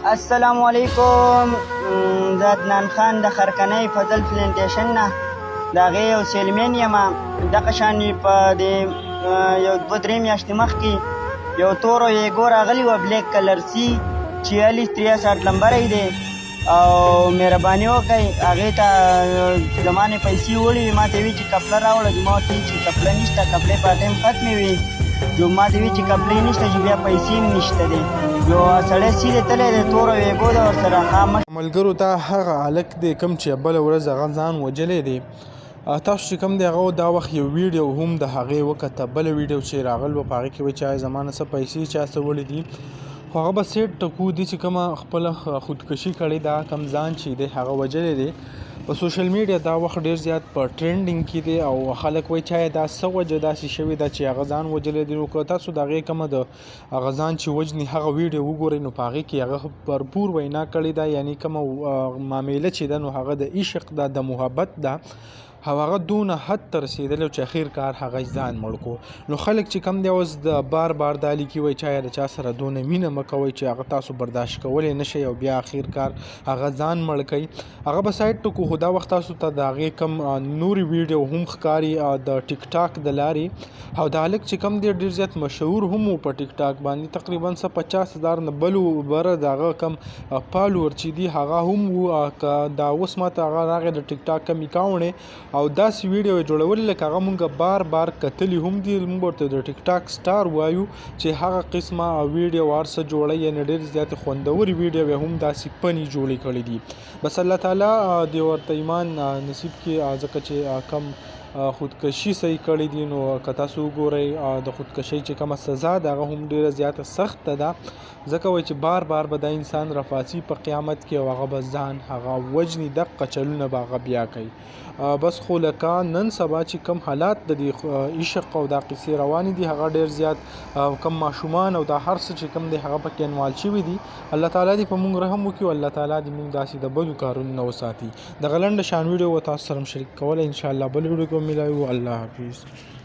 السلام علیکم. زه عدنان خان د خرکنۍ فضل پلانټیشن نه د هغې یو سیلمین یم. دغه شان په دې یو 2-3 میاشتې مخکې یو تورو ایګو راغلی وه، بلیک کلر سی 4663 نمبر یې دی او مهرباني وکړئ هغې ته زما نه پیسې وړي وي. ما ته وي چې کپله راوړه، ما ورته وي چې کپله نشته، کپلې په ټایم ختمې وي. جو ما ته وي چې کپلې نشته چې بیا پیسې هم نشته دی. یو سړی سیدې تللی دی، توره ویګو ده ورسره خامخ. ملګرو دا هغه هلک دی کوم چې بله ورځ هغه ځان وجلی دی. تاسو چې کوم دی هغه دا وخت یو ویډیو هم د هغې وکته، بله ویډیو چې راغل وه په هغې کې وایي چې زما نه څه پیسې چا څه وړي دي، خو هغه به سیټ ټکو دي چې کومه خپله خودکشي کړې ده، کم ځان چې دی هغه وجلی دی. په سوشل میډیا دا وخت ډېر زیات په ټرینډینګ کې دی او خلک وایي چې دا څه وجه داسې شوې ده چې هغه ځان وجلی دی. نو که تاسو د هغې کومه د هغه ځان چې وژني هغه ویډیو وګورئ نو په هغې کې هغه بھرپور وینا کړې ده، یعنی کومه معامله چې ده نو هغه د عشق ده، د محبت ده او هغه دونه حد ته رسېدلی چې اخر کار هغه ځان مړ کړو. نو خلک چې کم دی اوس د بار دا لیکي وایي چې د چا سره دونه مینه مه کوئ چې هغه تاسو برداشت کولی نه شئ او بیا اخر کار هغه ځان مړ کوي. هغه به سایډ ټکو، خو دا وخت تاسو ته د هغې کم نورې ویډیو هم ښکاري د ټیک ټاک د لارې. او دا هلک چې کم دی ډېر زیات مشهور هم و په ټیک ټاک باندې، تقریبا 50,000 نه بل بره د هغه کم فالوور چې دي هغه هم و. دا اوس ماته هغه راغی د ټیک ټاک کم اکاونټ او داسې ویډیو یې جوړولې لکه هغه مونږ بار کتلي هم دي. مونږ ورته د ټیک ټاک سټار وایو چې هغه قسمه ویډیو هر څه جوړوي، یعنې ډېرې زیاتې خوندورې ویډیو یې هم داسې فني جوړې کړي دي. بس الله تعالی دې ورته ایمان نصیب کړي، ځکه چې کم خودکشي صحیح کړی دي. نو که تاسو وګورئ د خودکشۍ چې کومه سزا ده هغه هم ډېره زیاته سخته ده، ځکه وایي چې بار به دا انسان رفاسي په قیامت کې او هغه به ځان هغه وجني، دقه چلونه به هغه بیا کوي. بس خو لکه نن سبا چې کم حالات د دې عشق او دا قصې روانې دي هغه ډېر زیات کم ماشومان او دا هر څه چې کم دی هغه پکې انوالو شوي دي. الله تعالی دې په موږ رحم وکړي او الله تعالی دې موږ داسې د بدو کارونو نه وساتي. دغه لنډه شان ویډیو تاسو سره شریک کولی، انشاءالله بل ویډیو کې ملایو. الله حافظ.